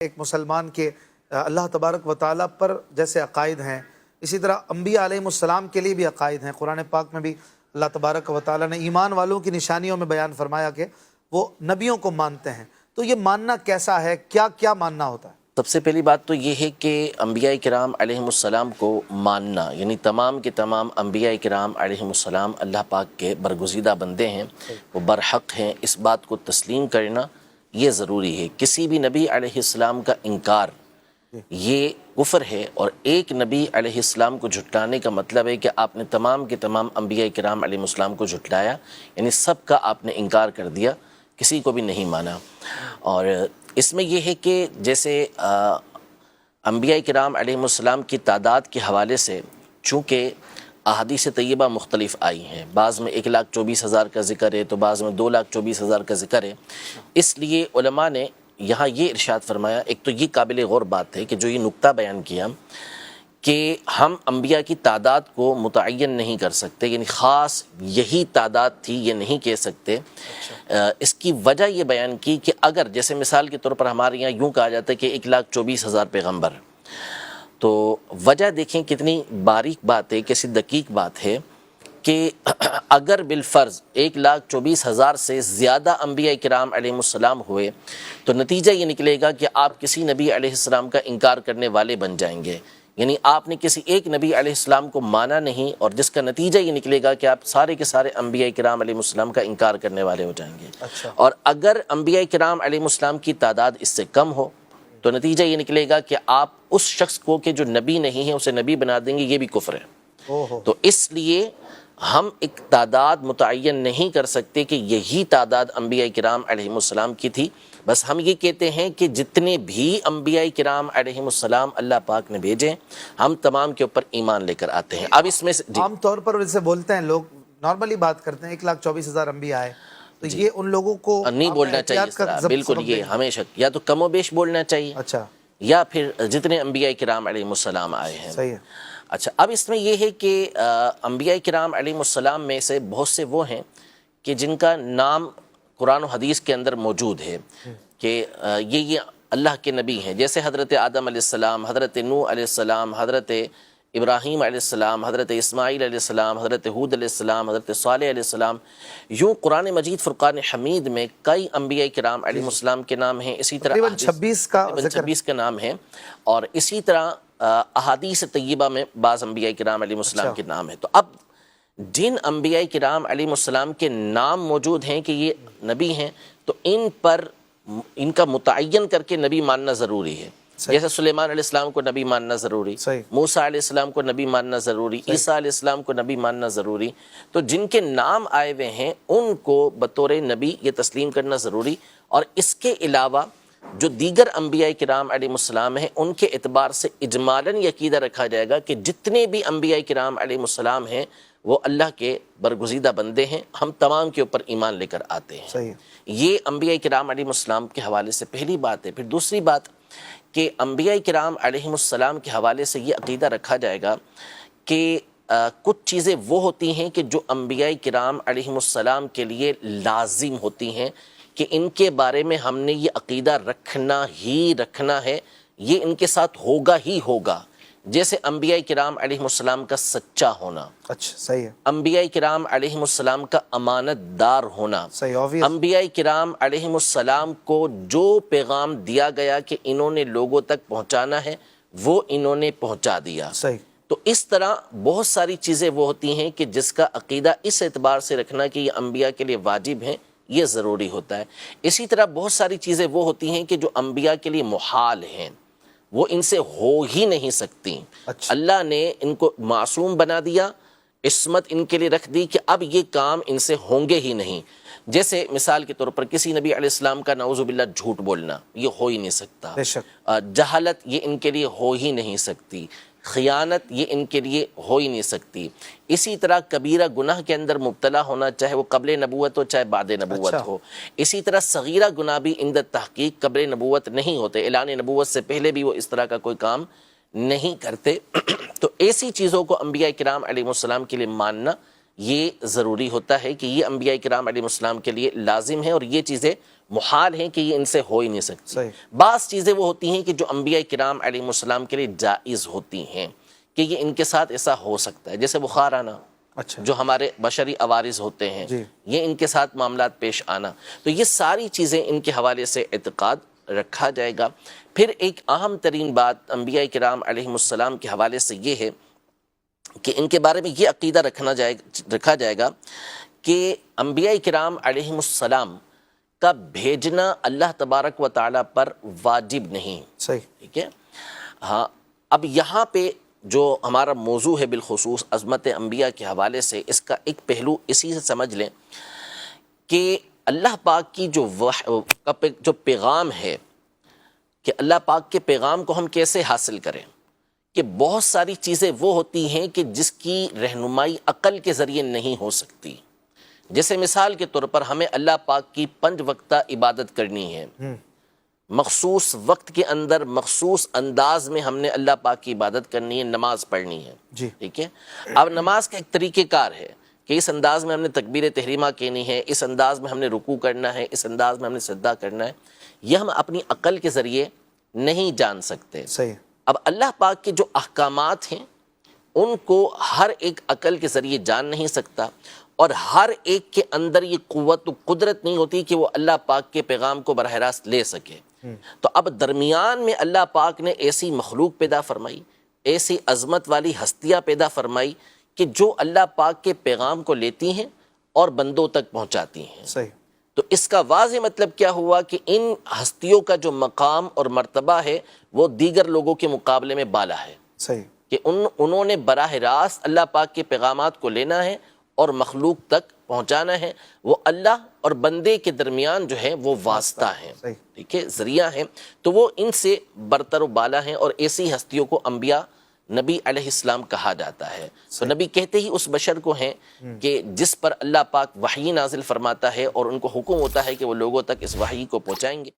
ایک مسلمان کے اللہ تبارک و تعالیٰ پر جیسے عقائد ہیں، اسی طرح انبیاء علیہ السلام کے لیے بھی عقائد ہیں۔ قرآن پاک میں بھی اللہ تبارک و تعالیٰ نے ایمان والوں کی نشانیوں میں بیان فرمایا کہ وہ نبیوں کو مانتے ہیں۔ تو یہ ماننا کیسا ہے؟ کیا کیا ماننا ہوتا ہے؟ سب سے پہلی بات تو یہ ہے کہ انبیاء کرام علیہ السلام کو ماننا، یعنی تمام کے تمام انبیاء کرام علیہ السلام اللہ پاک کے برگزیدہ بندے ہیں، وہ برحق ہیں، اس بات کو تسلیم کرنا یہ ضروری ہے۔ کسی بھی نبی علیہ السلام کا انکار یہ کفر ہے، اور ایک نبی علیہ السلام کو جھٹلانے کا مطلب ہے کہ آپ نے تمام کے تمام انبیاء کرام علیہ السلام کو جھٹلایا، یعنی سب کا آپ نے انکار کر دیا، کسی کو بھی نہیں مانا۔ اور اس میں یہ ہے کہ جیسے انبیاء کرام علیہ السلام کی تعداد کے حوالے سے چونکہ احادیث طیبہ مختلف آئی ہیں، بعض میں 1,24,000 کا ذکر ہے تو بعض میں 2,24,000 کا ذکر ہے، اس لیے علماء نے یہاں یہ ارشاد فرمایا، ایک تو یہ قابل غور بات ہے کہ جو یہ نقطہ بیان کیا کہ ہم انبیاء کی تعداد کو متعین نہیں کر سکتے، یعنی خاص یہی تعداد تھی یہ نہیں کہہ سکتے۔ اس کی وجہ یہ بیان کی کہ اگر جیسے مثال کے طور پر ہمارے یہاں یوں کہا جاتا ہے کہ 1,24,000 پیغمبر، تو وجہ دیکھیں کتنی باریک بات ہے، کیسی دقیق بات ہے کہ اگر بالفرض 1,24,000 سے زیادہ انبیاء کرام علیہ السلام ہوئے تو نتیجہ یہ نکلے گا کہ آپ کسی نبی علیہ السلام کا انکار کرنے والے بن جائیں گے، یعنی آپ نے کسی ایک نبی علیہ السلام کو مانا نہیں، اور جس کا نتیجہ یہ نکلے گا کہ آپ سارے کے سارے انبیاء کرام علیہ السلام کا انکار کرنے والے ہو جائیں گے۔ اور اگر انبیاء کرام علیہ السلام کی تعداد اس سے کم ہو تو نتیجہ یہ نکلے گا کہ آپ اس شخص کو کہ جو نبی نہیں ہے اسے نبی بنا دیں گے، یہ بھی کفر ہے۔ تو اس لیے ہم ایک تعداد متعین نہیں کر سکتے کہ یہی تعداد انبیاء کرام علیہ السلام کی تھی، بس ہم یہ کہتے ہیں کہ جتنے بھی انبیاء کرام علیہ السلام اللہ پاک نے بھیجے ہم تمام کے اوپر ایمان لے کر آتے ہیں۔ اب اس میں عام طور پر جیسے بولتے ہیں لوگ، نارملی بات کرتے ہیں 1,24,000 انبیاء آئے، تو یہ ان لوگوں کو نہیں بولنا چاہیے اس طرح، بالکل یہ ہمیشہ یا تو کم و بیش بولنا چاہیے، اچھا، یا پھر جتنے انبیاء کرام علیہ السلام آئے ہیں۔ صحیح ہے۔ اچھا، اب اس میں یہ ہے کہ انبیاء کرام علیہ السلام میں سے بہت سے وہ ہیں کہ جن کا نام قرآن و حدیث کے اندر موجود ہے کہ یہ اللہ کے نبی ہیں، جیسے حضرت آدم علیہ السلام، حضرت نوح علیہ السلام، حضرت ابراہیم علیہ السلام، حضرت اسماعیل علیہ السلام، حضرت ہود علیہ السلام، حضرت صالح علیہ السلام۔ یوں قرآن مجید فرقان حمید میں کئی انبیاء کرام علیہ السلام کے نام ہیں، اسی طرح تقریباً 26 کا نام ہے، اور اسی طرح احادیث طیبہ میں بعض انبیاء کرام علیہ السلام کے نام ہے۔ تو اب جن انبیاء کرام علیہ السلام کے نام موجود ہیں کہ یہ نبی ہیں، تو ان پر ان کا متعین کر کے نبی ماننا ضروری ہے۔ جیسے سلیمان علیہ السلام کو نبی ماننا ضروری، موسیٰ علیہ السلام کو نبی ماننا ضروری، عیسیٰ علیہ السلام کو نبی ماننا ضروری، تو جن کے نام آئے ہوئے ہیں ان کو بطور نبی یہ تسلیم کرنا ضروری۔ اور اس کے علاوہ جو دیگر انبیاء کرام علیہ السلام ہیں ان کے اعتبار سے اجمالاً یہ عقیدہ رکھا جائے گا کہ جتنے بھی انبیاء کرام علیہ السلام ہیں وہ اللہ کے برگزیدہ بندے ہیں، ہم تمام کے اوپر ایمان لے کر آتے ہیں۔ صحیح۔ یہ انبیاء کرام علیہ السلام کے حوالے سے پہلی بات ہے۔ پھر دوسری بات کہ انبیاء کرام علیہ السلام کے حوالے سے یہ عقیدہ رکھا جائے گا کہ کچھ چیزیں وہ ہوتی ہیں کہ جو انبیاء کرام علیہ السلام کے لیے لازم ہوتی ہیں کہ ان کے بارے میں ہم نے یہ عقیدہ رکھنا ہی رکھنا ہے، یہ ان کے ساتھ ہوگا ہی ہوگا، جیسے انبیاء کرام علیہ السلام کا سچا ہونا، اچھا، صحیح ہے، انبیاء کرام علیہ السلام کا امانت دار ہونا، صحیح، انبیاء کرام علیہ السلام کو جو پیغام دیا گیا کہ انہوں نے لوگوں تک پہنچانا ہے وہ انہوں نے پہنچا دیا۔ صحیح۔ تو اس طرح بہت ساری چیزیں وہ ہوتی ہیں کہ جس کا عقیدہ اس اعتبار سے رکھنا کہ یہ انبیاء کے لیے واجب ہیں، یہ ضروری ہوتا ہے۔ اسی طرح بہت ساری چیزیں وہ ہوتی ہیں کہ جو انبیاء کے لیے محال ہیں، وہ ان سے ہو ہی نہیں سکتی۔ اللہ نے ان کو معصوم بنا دیا، عصمت ان کے لیے رکھ دی کہ اب یہ کام ان سے ہوں گے ہی نہیں۔ جیسے مثال کے طور پر کسی نبی علیہ السلام کا نعوذ باللہ جھوٹ بولنا یہ ہو ہی نہیں سکتا، جہالت یہ ان کے لیے ہو ہی نہیں سکتی، خیانت یہ ان کے لیے ہو ہی نہیں سکتی۔ اسی طرح کبیرہ گناہ کے اندر مبتلا ہونا، چاہے وہ قبل نبوت ہو چاہے بعد نبوت ہو۔ اسی طرح صغیرہ گناہ بھی عند تحقیق قبل نبوت نہیں ہوتے، اعلان نبوت سے پہلے بھی وہ اس طرح کا کوئی کام نہیں کرتے۔ تو ایسی چیزوں کو انبیاء کرام علیہ السلام کے لیے ماننا یہ ضروری ہوتا ہے کہ یہ انبیاء کرام علیہ السلام کے لیے لازم ہے، اور یہ چیزیں محال ہیں کہ یہ ان سے ہو ہی نہیں سکتی۔ صحیح۔ بعض چیزیں وہ ہوتی ہیں کہ جو انبیاء کرام علیہ السلام کے لیے جائز ہوتی ہیں کہ یہ ان کے ساتھ ایسا ہو سکتا ہے، جیسے بخار آنا، اچھا، جو ہمارے بشری عوارض ہوتے ہیں، جی، یہ ان کے ساتھ معاملات پیش آنا، تو یہ ساری چیزیں ان کے حوالے سے اعتقاد رکھا جائے گا۔ پھر ایک اہم ترین بات انبیاء کرام علیہ السلام کے حوالے سے یہ ہے کہ ان کے بارے میں یہ عقیدہ رکھا جائے گا کہ انبیاء کرام علیہ السلام کا بھیجنا اللہ تبارک و تعالیٰ پر واجب نہیں، صحیح، ٹھیک ہے۔ ہاں، اب یہاں پہ جو ہمارا موضوع ہے بالخصوص عظمت انبیاء کے حوالے سے، اس کا ایک پہلو اسی سے سمجھ لیں کہ اللہ پاک کی جو پیغام ہے، کہ اللہ پاک کے پیغام کو ہم کیسے حاصل کریں، کہ بہت ساری چیزیں وہ ہوتی ہیں کہ جس کی رہنمائی عقل کے ذریعے نہیں ہو سکتی۔ جیسے مثال کے طور پر ہمیں اللہ پاک کی 5 وقتہ عبادت کرنی ہے، مخصوص وقت کے اندر مخصوص انداز میں ہم نے اللہ پاک کی عبادت کرنی ہے، نماز پڑھنی ہے، جی، ٹھیک ہے۔ اب نماز کا ایک طریقہ کار ہے کہ اس انداز میں ہم نے تکبیر تحریمہ کہنی ہے، اس انداز میں ہم نے رکوع کرنا ہے، اس انداز میں ہم نے سجدہ کرنا ہے، یہ ہم اپنی عقل کے ذریعے نہیں جان سکتے۔ صحیح، اب اللہ پاک کے جو احکامات ہیں ان کو ہر ایک عقل کے ذریعے جان نہیں سکتا، اور ہر ایک کے اندر یہ قوت و قدرت نہیں ہوتی کہ وہ اللہ پاک کے پیغام کو براہ راست لے سکے۔ تو اب درمیان میں اللہ پاک نے ایسی مخلوق پیدا فرمائی، ایسی عظمت والی ہستیاں پیدا فرمائی کہ جو اللہ پاک کے پیغام کو لیتی ہیں اور بندوں تک پہنچاتی ہیں۔ صحیح، تو اس کا واضح مطلب کیا ہوا کہ ان ہستیوں کا جو مقام اور مرتبہ ہے وہ دیگر لوگوں کے مقابلے میں بالا ہے، صحیح، کہ انہوں نے براہ راست اللہ پاک کے پیغامات کو لینا ہے اور مخلوق تک پہنچانا ہے۔ وہ اللہ اور بندے کے درمیان جو ہے وہ واسطہ ہیں، صحیح، ٹھیک ہے، ذریعہ ہیں، تو وہ ان سے برتر و بالا ہیں، اور ایسی ہستیوں کو انبیاء نبی علیہ السلام کہا جاتا ہے۔ تو نبی کہتے ہی اس بشر کو ہیں کہ جس پر اللہ پاک وحی نازل فرماتا ہے اور ان کو حکم ہوتا ہے کہ وہ لوگوں تک اس وحی کو پہنچائیں گے۔